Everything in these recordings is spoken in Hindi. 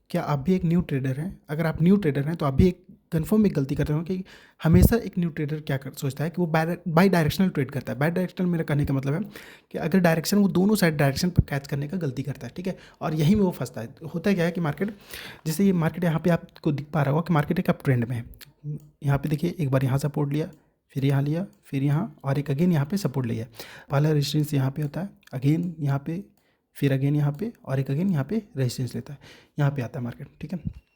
क्या आप भी एक न्यू ट्रेडर हैं? अगर आप न्यू ट्रेडर हैं तो आप भी एक कन्फर्म एक गलती करते हो कि हमेशा एक न्यू ट्रेडर क्या सोचता है कि वो बाई डायरेक्शनल ट्रेड करता है। बाई डायरेक्शनल मेरा कहने का मतलब है कि अगर डायरेक्शन वो दोनों साइड डायरेक्शन पर कैच करने का गलती करता है, ठीक है, और यहीं में वो फंसता है। होता क्या है कि मार्केट, जैसे ये मार्केट यहाँ पे आपको दिख पा रहा होगा कि मार्केट एक अप ट्रेंड में है। यहाँ पे देखिए एक बार यहाँ सपोर्ट लिया, फिर यहाँ लिया, फिर यहाँ, और एक अगेन यहाँ पे सपोर्ट लिया। पहला रेजिस्टेंस यहाँ पे होता है, अगेन यहाँ पे, फिर अगेन यहाँ पे, और एक अगेन यहाँ पे रेजिस्टेंस लेता है, यहाँ पे आता है मार्केट, ठीक है।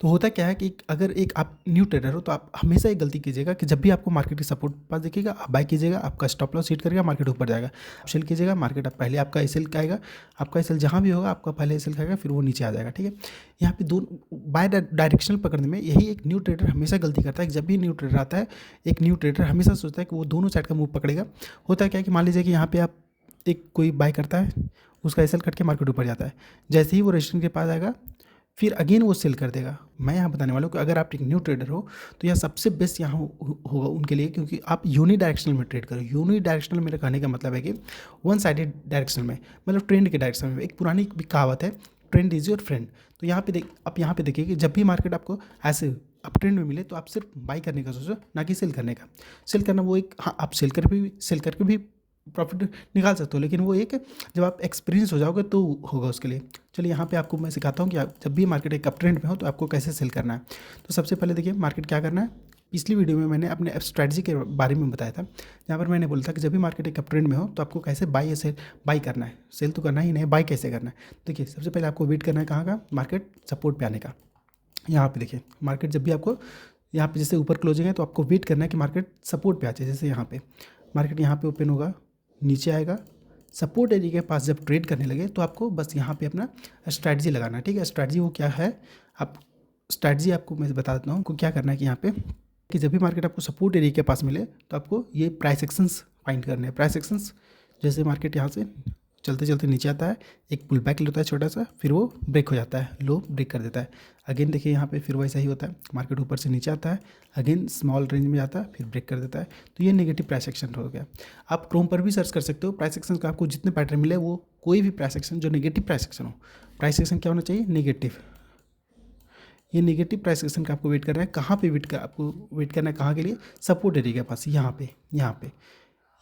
तो होता क्या है कि अगर एक आप न्यू ट्रेडर हो तो आप हमेशा एक गलती कीजिएगा कि जब भी आपको मार्केट की सपोर्ट पास दिखेगा आप बाय कीजिएगा, आपका स्टॉप लॉस हिट करेगा, मार्केट ऊपर जाएगा, आप सेल कीजिएगा, मार्केट आप पहले आपका एसएल आएगा, आपका एसएल जहाँ भी होगा आपका पहले एसएल खाएगा, फिर वो नीचे आ जाएगा, ठीक है। यहाँ पे दोनों बाय डायरेक्शनल पकड़ने में यही एक न्यू ट्रेडर हमेशा गलती करता है कि जब भी न्यू ट्रेडर आता है, एक न्यू ट्रेडर हमेशा सोचता है कि वो दोनों साइड का मूव पकड़ेगा। होता है क्या कि मान लीजिए कि यहाँ पे आप एक कोई बाय करता है, उसका एसएल कट के मार्केट ऊपर जाता है, जैसे ही वो रेजिस्टेंस के पास आएगा फिर अगेन वो सेल कर देगा। मैं यहाँ बताने वाला हूँ कि अगर आप एक न्यू ट्रेडर हो तो यह सबसे बेस्ट यहाँ होगा उनके लिए, क्योंकि आप यूनी डायरेक्शनल में ट्रेड करो। यूनी डायरेक्शनल मेरे कहने का मतलब है कि वन साइडेड डायरेक्शन में, मतलब ट्रेंड के डायरेक्शन में। एक पुरानी भी कहावत है, ट्रेंड इज योर फ्रेंड। तो यहाँ पे आप यहाँ पे देखिए कि जब भी मार्केट आपको ऐसे अप ट्रेंड में मिले तो आप सिर्फ बाई करने का सोचो, ना कि सेल करने का। सेल करना वो एक, हाँ आप सेल करके भी प्रॉफिट निकाल सकते हो, लेकिन वो एक जब आप एक्सपीरियंस हो जाओगे तो होगा उसके लिए। चलिए यहाँ पे आपको मैं सिखाता हूँ कि आप जब भी मार्केट एक अप ट्रेंड में हो तो आपको कैसे सेल करना है। तो सबसे पहले देखिए मार्केट क्या करना है। पिछली वीडियो में मैंने अपने स्ट्रैटेजी के बारे में बताया था, जहाँ पर मैंने बोला था कि जब भी मार्केट एक अप ट्रेंड में हो तो आपको कैसे बाई करना है। सेल तो करना ही नहीं, बाई कैसे करना है। देखिए सबसे पहले आपको वेट करना है कहाँ का, मार्केट सपोर्ट पे आने का। यहाँ पे देखिए मार्केट जब भी आपको यहाँ पे जैसे ऊपर क्लोजिंग है तो आपको वेट करना है कि मार्केट सपोर्ट पे आ जाए। जैसे यहाँ पे मार्केट यहाँ पे ओपन होगा, नीचे आएगा, सपोर्ट एरिया के पास जब ट्रेड करने लगे तो आपको बस यहाँ पे अपना स्ट्रैटेजी लगाना है, ठीक है। स्ट्रैटेजी वो क्या है, आप स्ट्रैटेजी आपको मैं बता देता हूँ को क्या करना है कि यहाँ पे कि जब भी मार्केट आपको सपोर्ट एरिया के पास मिले तो आपको ये प्राइस एक्शंस फाइंड करने हैं। प्राइस एक्शंस जैसे मार्केट यहाँ से चलते चलते नीचे आता है, एक पुल बैक लेता है छोटा सा, फिर वो ब्रेक हो जाता है, लो ब्रेक कर देता है। अगेन देखिए यहाँ पे फिर वैसा ही होता है, मार्केट ऊपर से नीचे आता है, अगेन स्मॉल रेंज में जाता है, फिर ब्रेक कर देता है। तो ये नेगेटिव प्राइस एक्शन हो गया। आप क्रोम पर भी सर्च कर सकते हो प्राइस एक्शन का, आपको जितने पैटर्न मिले वो कोई भी प्राइस एक्शन जो नेगेटिव प्राइस एक्शन हो। प्राइस एक्शन क्या होना चाहिए, नेगेटिव। ये नेगेटिव प्राइस एक्शन का आपको वेट करना है। कहाँ पे आपको वेट करना है, कहाँ के लिए, सपोर्ट एरिया के पास, यहाँ पे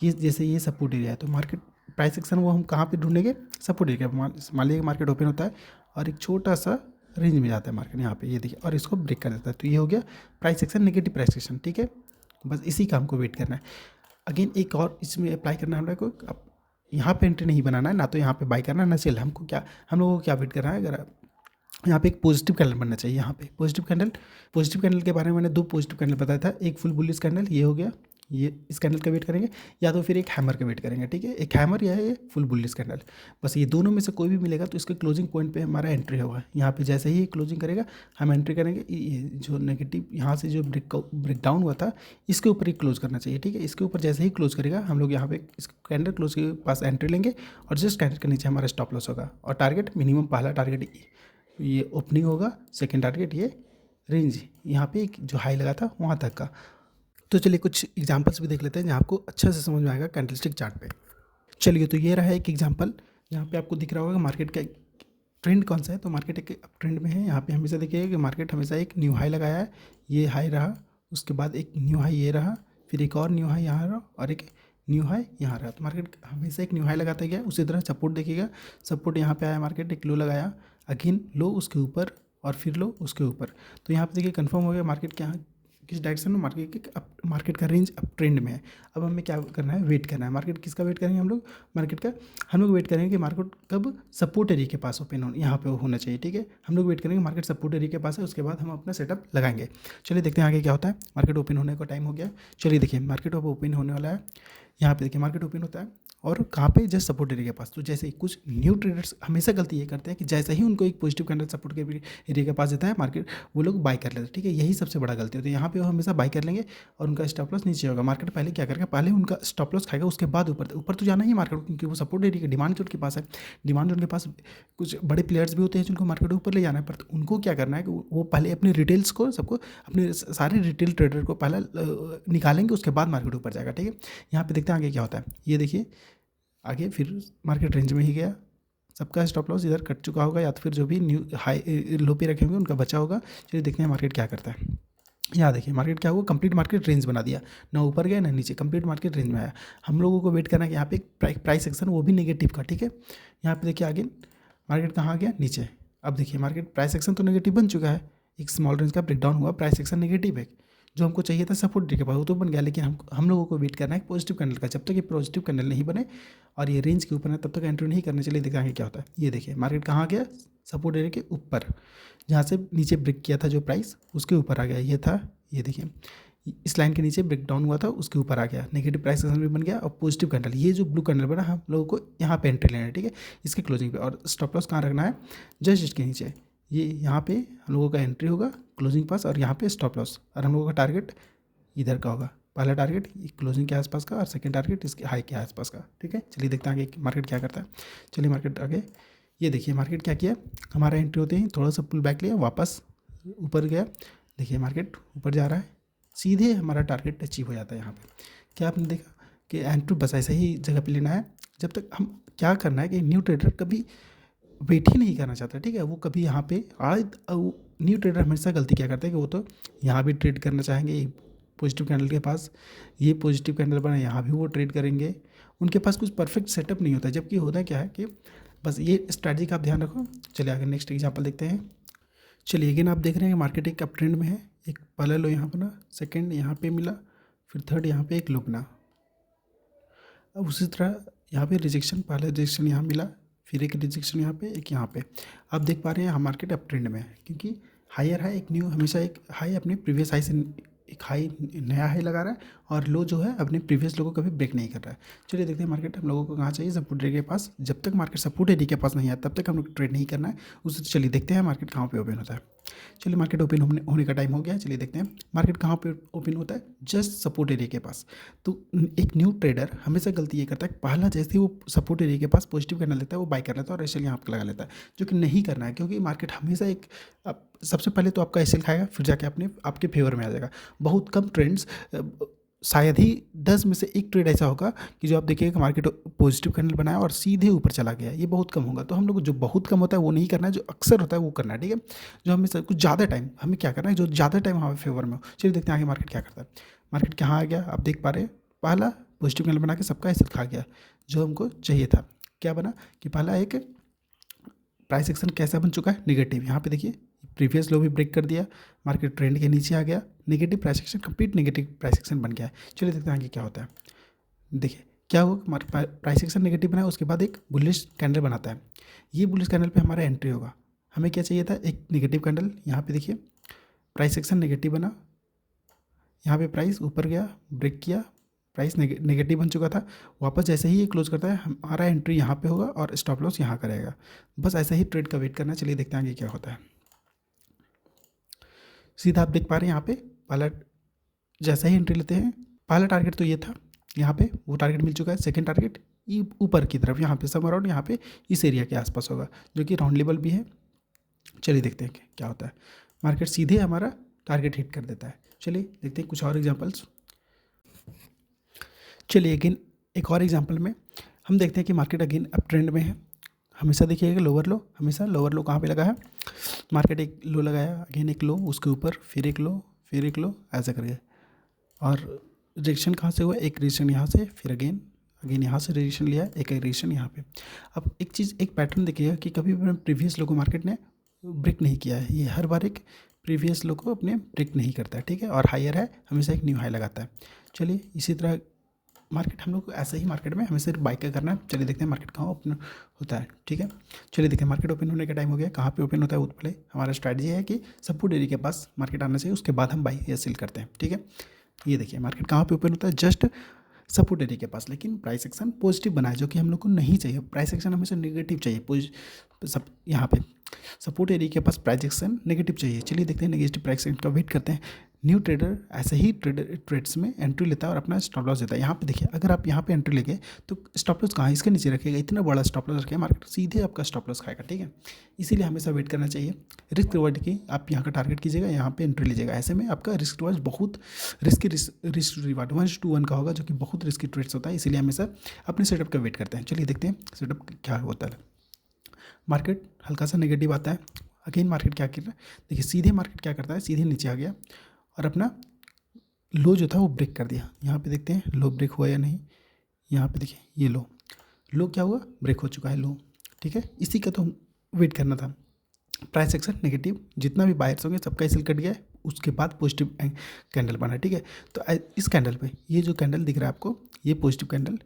ये जैसे ये सपोर्ट एरिया है तो मार्केट प्राइस एक्शन वो हम कहाँ पे ढूंढेंगे, सपोर्ट एरिया। मान लीजिए मार्केट ओपन होता है और एक छोटा सा रेंज में जाता है मार्केट यहाँ पे, ये देखिए, और इसको ब्रेक कर देता है। तो ये हो गया price action, negative price action, ठीक है। बस इसी का हमको वेट करना है। अगेन एक और इसमें अप्लाई करना है हम लोग को, अब यहाँ पे एंट्री नहीं बनाना है, ना तो यहाँ पे बाई करना है ना सेल। हमको क्या, हम लोगों को क्या वेट करना है, अगर यहाँ पे एक पॉजिटिव कैंडल बनना चाहिए। यहाँ पे पॉजिटिव कैंडल के बारे में मैंने दो पॉजिटिव कैंडल बताया था, एक फुल बुलिश कैंडल ये हो गया, ये इस कैंडल का वेट करेंगे, या तो फिर एक हैमर का वेट करेंगे, ठीक है। एक हैमर या ये फुल बुलिश कैंडल, बस ये दोनों में से कोई भी मिलेगा तो इसके क्लोजिंग पॉइंट पे हमारा एंट्री होगा। यहाँ पे जैसे ही क्लोजिंग करेगा हम एंट्री करेंगे। ये जो नेगेटिव यहाँ से जो ब्रेक डाउन हुआ था इसके ऊपर ही क्लोज करना चाहिए, ठीक है। इसके ऊपर जैसे ही क्लोज करेगा हम लोग यहाँ पे इस कैंडल क्लोज के पास एंट्री लेंगे और जस्ट कैंडल के नीचे हमारा स्टॉप लॉस होगा। और टारगेट मिनिमम, पहला टारगेट ये ओपनिंग होगा, सेकेंड टारगेट ये रेंज यहाँ पे जो हाई लगा था वहाँ तक का। तो चलिए कुछ एग्जांपल्स भी देख लेते हैं जहाँ आपको अच्छा से समझ में आएगा कैंडलस्टिक चार्ट पे। चलिए तो ये रहा एक एग्जांपल जहाँ पे आपको दिख रहा होगा मार्केट का ट्रेंड कौन सा है। तो मार्केट एक अप ट्रेंड में है। यहाँ पे हमेशा देखिएगा कि मार्केट हमेशा एक न्यू हाई लगाया है, ये हाई रहा, उसके बाद एक न्यू हाई ये रहा, फिर एक और न्यू हाई यहाँ रहा और एक न्यू हाई यहाँ रहा। तो मार्केट हमेशा एक न्यू हाई लगाता गया। उसी तरह सपोर्ट देखिएगा, सपोर्ट यहाँ पे आया, मार्केट एक लो लगाया, अगेन लो उसके ऊपर और फिर लो उसके ऊपर। तो यहाँ पे देखिए कंफर्म हो गया मार्केट क्या किस डायरेक्शन में, मार्केट का रेंज अप ट्रेंड में है। अब हमें क्या करना है, वेट करना है। मार्केट किसका वेट करेंगे हम लोग, मार्केट का हम लोग वेट करेंगे कि मार्केट कब सपोर्ट एरिया के पास ओपन हो, यहाँ पे होना चाहिए, ठीक है। हम लोग वेट करेंगे मार्केट सपोर्ट एरिया के पास है, उसके बाद हम अपना सेटअप लगाएंगे। चलिए देखते हैं आगे क्या होता है। मार्केट ओपन होने का टाइम हो गया। चलिए देखिए मार्केट अब ओपन होने वाला है। यहाँ पे देखिए मार्केट ओपन होता है और कहाँ पे, जस्ट सपोर्ट एरिया के पास। तो जैसे कुछ न्यू ट्रेडर्स हमेशा गलती ये करते हैं कि जैसे ही उनको एक पॉजिटिव कैंडल सपोर्ट के एरिया के पास देता है मार्केट, वो लोग बाई कर लेते हैं, ठीक है। यही सबसे बड़ा गलती होती है। यहाँ पे वो हमेशा बाई कर लेंगे और उनका स्टॉप लॉस नीचे होगा। मार्केट पहले क्या करेगा, पहले उनका स्टॉप लॉस खाएगा, उसके बाद ऊपर तो जाना ही मार्केट, क्योंकि वो सपोर्ट एरिया के डिमांड जोन के पास है। डिमांड जोन के पास कुछ बड़े प्लेयर्स भी होते हैं जिनको मार्केट ऊपर ले जाना है, पर उनको क्या करना है कि वो पहले अपने रिटेल्स को, सबको अपने सारे रिटेल ट्रेडर को पहले निकालेंगे, उसके बाद मार्केट ऊपर जाएगा, ठीक है। यहाँ पे देखते हैं आगे क्या होता है। ये देखिए आगे फिर मार्केट रेंज में ही गया, सबका स्टॉप लॉस इधर कट चुका होगा, या तो फिर जो भी न्यू हाई लो पे रखे होंगे उनका बचा होगा। चलिए देखते हैं मार्केट क्या करता है। यहाँ देखिए मार्केट क्या हुआ, कंप्लीट मार्केट रेंज बना दिया, ना ऊपर गया ना नीचे, कंप्लीट मार्केट रेंज में आया। हम लोगों को वेट करना है कि यहाँ पे प्राइस एक्शन वो भी नेगेटिव का, ठीक है। यहाँ पे देखिए आगे मार्केट कहाँ आ गया, नीचे। अब देखिए मार्केट प्राइस एक्शन तो नेगेटिव बन चुका है, एक स्मॉल रेंज का ब्रेकडाउन हुआ, प्राइस एक्शन नेगेटिव है। जो हमको चाहिए था सपोर्ट के पास वो तो बन गया, लेकिन हम लोगों को वेट करना है पॉजिटिव कैंडल का। जब तक ये पॉजिटिव कैंडल नहीं बने और ये रेंज के ऊपर है तब तक एंट्री नहीं करनी। चलिए दिखाएंगे क्या होता है। ये देखिए मार्केट कहाँ आ गया, सपोर्ट एरिया के ऊपर, जहाँ से नीचे ब्रेक किया था जो प्राइस उसके ऊपर आ गया। ये था, ये देखिए इस लाइन के नीचे ब्रेक डाउन हुआ था, उसके ऊपर आ गया, नेगेटिव प्राइस एक्शन भी बन गया और पॉजिटिव कैंडल। ये जो ब्लू कैंडल बना हम लोगों को यहाँ पे एंट्री लेना है, ठीक है, इसके क्लोजिंग पे। और स्टॉप लॉस कहाँ रखना है, जस्ट इसके नीचे। ये यहाँ पे हम लोगों का एंट्री होगा क्लोजिंग पास, और यहाँ पे स्टॉप लॉस, और हम लोगों का टारगेट इधर का होगा। पहला टारगेट क्लोजिंग के आसपास का और सेकंड टारगेट इसके हाई के आसपास का, ठीक है। चलिए देखते हैं आगे मार्केट क्या करता है। चलिए मार्केट आगे, ये देखिए मार्केट क्या किया, हमारा एंट्री होते ही थोड़ा सा पुल बैक लिया, वापस ऊपर गया। देखिए मार्केट ऊपर जा रहा है, सीधे हमारा टारगेट अचीव हो जाता है। यहाँ पे क्या आपने देखा कि एंट्री बस ऐसा ही जगह पे लेना है। जब तक हम क्या करना है कि न्यू ट्रेडर कभी वेट ही नहीं करना चाहता, ठीक है। वो कभी यहाँ पे न्यू ट्रेडर हमेशा गलती क्या करता है कि वो तो यहाँ भी ट्रेड करना चाहेंगे पॉजिटिव कैंडल के पास, ये पॉजिटिव कैंडल बना यहाँ भी वो ट्रेड करेंगे। उनके पास कुछ परफेक्ट सेटअप नहीं होता, जबकि होता क्या है कि बस ये स्ट्रैटेजी का आप ध्यान रखो। चलिए आगे नेक्स्ट एग्जांपल देखते हैं। चलिए अगेन आप देख रहे हैं मार्केट एक अप ट्रेंड में है, एक पहला लो यहाँ बना, सेकंड यहाँ पे मिला, फिर थर्ड यहाँ पे एक लो बना। अब उसी तरह यहाँ पे रिजेक्शन, पहला रिजेक्शन यहाँ मिला, फिर एक रिजेक्शन यहाँ पे, एक यहाँ पे। आप देख पा रहे हैं मार्केट अप ट्रेंड में है, क्योंकि हायर है, एक न्यू हमेशा एक हाई अपने प्रीवियस हाई से एक हाई नया हाई लगा रहा है, और लो जो है अपने प्रीवियस लो को कभी ब्रेक नहीं कर रहा है। चलिए देखते हैं मार्केट हम लोगों को कहाँ चाहिए, सपोर्ट एरिया के पास। जब तक मार्केट सपोर्ट एरिया के पास नहीं आता तब तक हम लोग ट्रेड नहीं करना है उससे। चलिए देखते हैं मार्केट कहाँ पे ओपन होता है। चलिए मार्केट ओपन होने का टाइम हो गया है। चलिए देखते हैं मार्केट कहाँ पे ओपन होता है, जस्ट सपोर्ट एरिया के पास। तो एक न्यू ट्रेडर हमेशा गलती ये करता है, पहला जैसे ही वो सपोर्ट एरिया के पास पॉजिटिव कैंडल लेता है वो बाय कर लेता है और एसएल यहाँ पे लगा लेता है, जो कि नहीं करना है। क्योंकि मार्केट हमेशा एक सबसे पहले तो आपका एसएल खाएगा, फिर जाके आपके फेवर में आ जाएगा। बहुत कम ट्रेंड्स, शायद ही 10 में से एक ट्रेड ऐसा होगा कि जो आप देखिएगा कि मार्केट पॉजिटिव कैंडल बनाया और सीधे ऊपर चला गया, ये बहुत कम होगा। तो हम लोग जो बहुत कम होता है वो नहीं करना है, जो अक्सर होता है वो करना है, ठीक है। जो हमें कुछ ज़्यादा टाइम हमें क्या करना है, जो ज़्यादा टाइम हमारे फेवर में हो। चलिए देखते हैं आगे मार्केट क्या करता है। मार्केट कहाँ आ गया, आप देख पा रहे हैं, पहला पॉजिटिव कैंडल बना के सबका एसएल खा गया, जो हमको चाहिए था। क्या बना कि पहला एक प्राइस एक्शन कैसा बन चुका है, नेगेटिव। यहाँ पे देखिए प्रीवियस लो भी ब्रेक कर दिया, मार्केट ट्रेंड के नीचे आ गया, negative price action, complete negative price action बन गया है। चलिए देखते हैं आगे क्या होता है। देखिए क्या हुआ, प्राइस एक्शन नेगेटिव बना, उसके बाद एक बुलिश कैंडल बनाता है। ये बुलिश कैंडल पे हमारा एंट्री होगा। हमें क्या चाहिए था, एक नेगेटिव कैंडल। यहाँ पे देखिए प्राइस एक्शन नेगेटिव बना, यहाँ पे प्राइस ऊपर गया, ब्रेक किया, प्राइस नेगेटिव बन चुका था। वापस जैसे ही ये क्लोज करता है हमारा एंट्री यहाँ पे होगा और स्टॉप लॉस यहाँ करेगा। बस ऐसा ही ट्रेड का वेट करना। चलिए देखते हैं आगे क्या होता है। सीधा आप देख पा रहे हैं यहाँ पे पहला जैसा ही एंट्री लेते हैं, पहला टारगेट तो ये था, यहाँ पे वो टारगेट मिल चुका है। सेकंड टारगेट ऊपर की तरफ, यहाँ पे सब अराउंड यहाँ पे इस एरिया के आसपास होगा, जो कि राउंड लेवल भी है। चलिए देखते हैं क्या होता है। मार्केट सीधे हमारा टारगेट हिट कर देता है। चलिए देखते हैं कुछ और एग्जाम्पल्स। चलिए अगेन एक और एग्जाम्पल में हम देखते हैं कि मार्केट अगेन अप ट्रेंड में है। हमेशा देखिएगा लोअर लो, हमेशा लोअर लो कहाँ पे लगा है, मार्केट एक लो लगाया, अगेन एक लो, उसके ऊपर फिर एक लो, फिर एक लो, ऐसा करके। और रिजेक्शन कहाँ से हुआ, एक रिजेक्शन यहाँ से, फिर अगेन यहाँ से रिजेक्शन लिया, एक रिजेक्शन यहाँ पे। अब एक चीज़, एक पैटर्न देखिएगा कि कभी भी प्रीवियस लो को मार्केट ने ब्रेक नहीं किया है। ये हर बार एक प्रीवियस लो को अपने ब्रेक नहीं करता है, ठीक है। और हायर है हमेशा एक न्यू हाई लगाता है। चलिए इसी तरह मार्केट हम लोग को ऐसे ही मार्केट में हमें सिर्फ बाई का करना है। चलिए देखते हैं मार्केट कहाँ ओपन होता है, ठीक है। चलिए देखते हैं मार्केट ओपन होने का टाइम हो गया। कहाँ पे ओपन होता है वो पहले हमारा स्ट्रैटेजी है कि सपोर्ट एरिया के पास मार्केट आना चाहिए, उसके बाद हम बाई या सेल करते हैं, ठीक है। ये देखिए मार्केट कहाँ पे ओपन होता है, जस्ट सपोर्ट एरिया के पास, लेकिन प्राइस एक्शन पॉजिटिव बना है, जो कि हम लोग को नहीं चाहिए। प्राइस एक्शन हमेशा नेगेटिव चाहिए। सब यहाँ पे सपोर्ट एरिया के पास प्राइस एक्शन नेगेटिव चाहिए। चलिए देखते हैं नेगेटिव प्राइस एक्शन का वेट करते हैं। न्यू ट्रेडर ऐसे ही ट्रेड्स में एंट्री लेता है और अपना स्टॉप लॉस देता है। यहाँ पे देखिए अगर आप यहाँ पे एंट्री लेंगे तो स्टॉप लॉस कहाँ, इसके नीचे रखेगा। इतना बड़ा स्टॉप लॉस रखेगा, मार्केट सीधे आपका स्टॉप लॉस खाएगा, ठीक है। इसीलिए हमेशा वेट करना चाहिए। रिस्क रिवार्ड की आप यहाँ का टारगेट कीजिएगा, यहाँ पे एंट्री लीजिएगा। ऐसे में आपका रिस्क रिवार्ड बहुत रिस्क रिवार्ड 1:1 का होगा, जो कि बहुत रिस्की ट्रेड्स होता है। इसीलिए हमेशा अपने सेटअप का वेट करते हैं। चलिए देखते हैं सेटअप क्या होता है। मार्केट हल्का सा नेगेटिव आता है, अगेन मार्केट क्या कर रहा है, देखिए सीधे मार्केट क्या करता है, सीधे नीचे आ गया और अपना लो जो था वो ब्रेक कर दिया। यहाँ पे देखते हैं लो ब्रेक हुआ या नहीं, यहाँ पे देखिए ये लो क्या हुआ, ब्रेक हो चुका है लो, ठीक है। इसी का तो वेट करना था। प्राइस एक्शन नेगेटिव, जितना भी बायर्स होंगे सबका सेल कट गया है, उसके बाद पॉजिटिव कैंडल बना, ठीक है। तो इस कैंडल पे ये जो कैंडल दिख रहा है आपको, ये पॉजिटिव कैंडल,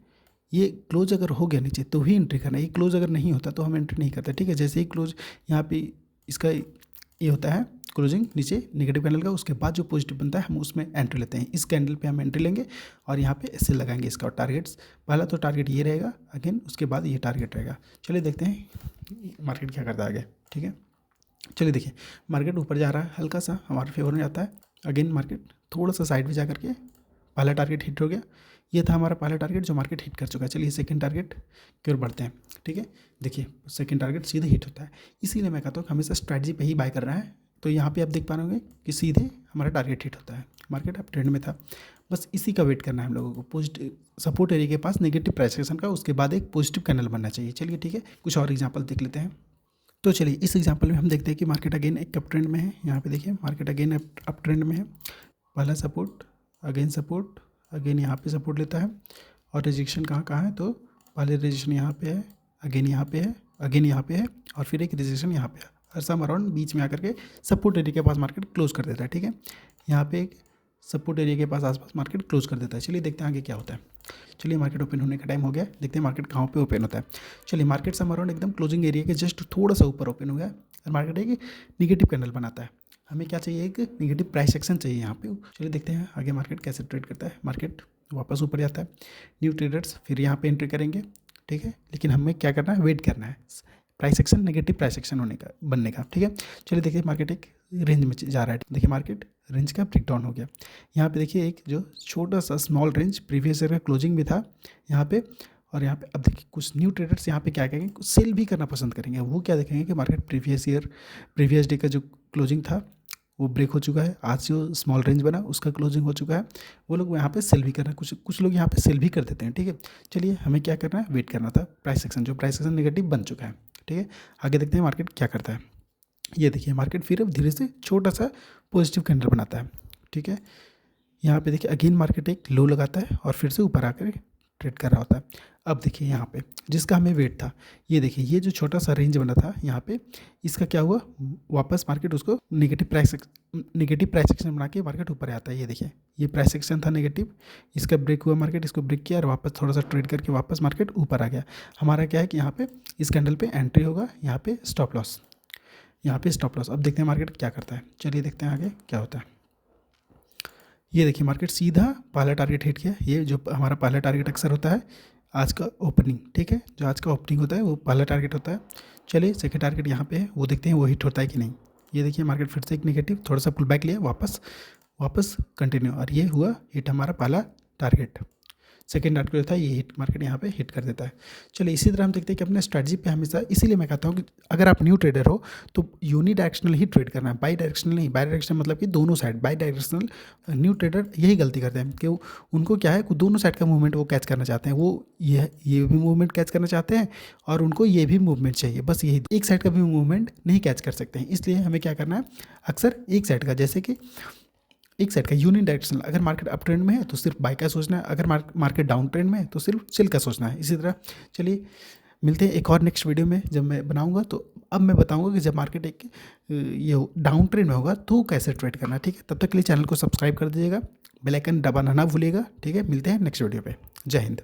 ये क्लोज अगर हो गया नीचे तो ही एंट्री करना है, ये क्लोज अगर नहीं होता तो हम एंट्री नहीं करते, ठीक है। जैसे ही क्लोज यहाँ पे इसका ये होता है क्लोजिंग नीचे नेगेटिव कैंडल का, उसके बाद जो पॉजिटिव बनता है हम उसमें एंट्री लेते हैं। इस कैंडल पे हम एंट्री लेंगे और यहाँ पे ऐसे लगाएंगे इसका। और टारगेट्स, पहला तो टारगेट ये रहेगा अगेन, उसके बाद ये टारगेट रहेगा। चलिए देखते हैं मार्केट क्या करता है आगे, ठीक है। चलिए देखिए मार्केट ऊपर जा रहा है, हल्का सा हमारे फेवर में जाता है, अगेन मार्केट थोड़ा सा साइड में जा करके पहला टारगेट हिट हो गया। ये था हमारा पहला टारगेट जो मार्केट हिट कर चुका है। चलिए सेकंड टारगेट की ओर बढ़ते हैं, ठीक है। देखिए सेकंड टारगेट सीधे हिट होता है, इसीलिए मैं कहता हूँ कि हमेशा स्ट्रैटेजी पे ही बाय करना है। तो यहाँ पे आप देख पा रहे होंगे कि सीधे हमारा टारगेट हिट होता है, मार्केट अब ट्रेंड में था, बस इसी का वेट करना है हम लोगों को। पॉजिटिव सपोर्ट एरिया के पास नेगेटिव प्राइस एक्शन का, उसके बाद एक पॉजिटिव कैंडल बनना चाहिए। चलिए ठीक है, कुछ और एग्जाम्पल देख लेते हैं। तो चलिए इस एग्जांपल में हम देखते हैं कि मार्केट अगेन एक अप ट्रेंड में है। यहाँ पे देखिए मार्केट अगेन अप ट्रेंड में है, पहला सपोर्ट, अगेन यहाँ पे सपोर्ट लेता है और रिजेक्शन कहाँ है, तो पहले रिजेक्शन यहाँ पे है, अगेन यहाँ पे है, अगेन यहाँ पे है और फिर एक रिजेक्शन यहाँ पे है। हर सम अराउंड बीच में आकर के सपोर्ट एरिया के पास मार्केट क्लोज कर देता है, ठीक है। यहाँ पे एक सपोर्ट एरिया के पास आसपास मार्केट क्लोज कर देता है। चलिए देखते हैं आगे क्या होता है। चलिए मार्केट ओपन होने का टाइम हो गया, देखते हैं मार्केट कहाँ पे ओपन होता है। चलिए मार्केट सम अराउंड एकदम क्लोजिंग एरिया के जस्ट थोड़ा सा ऊपर ओपन हो गया और मार्केट एक निगेटिव कैंडल बनाता है। हमें क्या चाहिए, एक निगेटिव प्राइस एक्शन चाहिए यहाँ पे। चलिए देखते हैं आगे मार्केट कैसे ट्रेड करता है। मार्केट वापस ऊपर जाता है, न्यू ट्रेडर्स फिर यहाँ पे एंट्री करेंगे, ठीक है। लेकिन हमें क्या करना है, वेट करना है price action, negative price action होने का, बनने का, ठीक है। चलिए देखिए मार्केट एक रेंज में जा रहा है, देखिए मार्केट रेंज का ब्रेक डाउन हो गया। यहाँ पे देखिए एक जो छोटा सा स्मॉल रेंज प्रीवियस ईयर का क्लोजिंग भी था यहाँ पे, और यहाँ पे अब देखिए कुछ न्यू ट्रेडर्स यहाँ पे क्या करेंगे, कुछ सेल भी करना पसंद करेंगे। वो क्या देखेंगे कि मार्केट प्रीवियस डे का जो क्लोजिंग था वो ब्रेक हो चुका है, आज जो स्मॉल रेंज बना उसका क्लोजिंग हो चुका है, वो लोग यहाँ पे सेल भी कर रहे हैं, कुछ लोग यहाँ पे सेल भी कर देते हैं, ठीक है। चलिए हमें क्या करना है, वेट करना था प्राइस एक्शन, जो प्राइस एक्शन नेगेटिव बन चुका है, ठीक है। आगे देखते हैं मार्केट क्या करता है। ये देखिए मार्केट फिर अब धीरे से छोटा सा पॉजिटिव कैंडल बनाता है, ठीक है। यहाँ पे देखिए अगेन मार्केट एक लो लगाता है और फिर से ऊपर आकर ट्रेड कर रहा होता है। अब देखिए यहाँ पे जिसका हमें वेट था, ये देखिए ये जो छोटा सा रेंज बना था यहाँ पे, इसका क्या हुआ, वापस मार्केट उसको नेगेटिव प्राइस एक्शन बना के मार्केट ऊपर आता है। ये देखिए ये प्राइस एक्शन था नेगेटिव, इसका ब्रेक हुआ, मार्केट इसको ब्रेक किया और वापस थोड़ा सा ट्रेड करके वापस मार्केट ऊपर आ गया। हमारा क्या है कि यहाँ पे इस कैंडल पे एंट्री होगा, यहाँ पे स्टॉप लॉस, अब देखते हैं मार्केट क्या करता है। चलिए देखते हैं आगे क्या होता है। ये देखिए मार्केट सीधा पहला टारगेट हिट किया, ये जो हमारा पहला टारगेट अक्सर होता है आज का ओपनिंग, ठीक है, जो आज का ओपनिंग होता है वो पहला टारगेट होता है। चलिए सेकंड टारगेट यहाँ पे है, वो देखते हैं वो हिट होता है कि नहीं। ये देखिए मार्केट फिर से एक नेगेटिव थोड़ा सा पुल बैक लिया, वापस कंटिन्यू, और ये हुआ हिट हमारा पहला टारगेट। सेकेंड टारगेट था ये हिट, मार्केट यहाँ पे हिट कर देता है। चलिए इसी तरह हम देखते हैं कि अपने स्ट्रैटेजी पे हमेशा, इसीलिए मैं कहता हूँ कि अगर आप न्यू ट्रेडर हो तो यूनी डायरेक्शनल ही ट्रेड करना है, बाई डायरेक्शनल नहीं। बाई डायरेक्शनल मतलब कि दोनों side, by directional new trader यही गलती करते हैं कि उनको क्या है, दोनों साइड का मूवमेंट वो कैच करना चाहते हैं, वो ये भी मूवमेंट कैच करना चाहते हैं और उनको ये भी मूवमेंट चाहिए, बस यही, एक साइड का भी मूवमेंट नहीं कैच कर सकते हैं। इसलिए हमें क्या करना है, अक्सर एक साइड का, जैसे कि एक साइड का यूनि डायरेक्शनल, अगर मार्केट अप ट्रेंड में है तो सिर्फ बाय का सोचना है, अगर मार्केट डाउन ट्रेंड में है तो सिर्फ सेल का सोचना है। इसी तरह चलिए मिलते हैं एक और नेक्स्ट वीडियो में, जब मैं बनाऊंगा तो अब मैं बताऊंगा कि जब मार्केट एक ये डाउन ट्रेंड में होगा तो कैसे ट्रेड करना है, ठीक है। तब तक के लिए चैनल को सब्सक्राइब कर दीजिएगा, बेल आइकन दबाना ना भूलिएगा, ठीक है। मिलते हैं नेक्स्ट वीडियो पे, जय हिंद।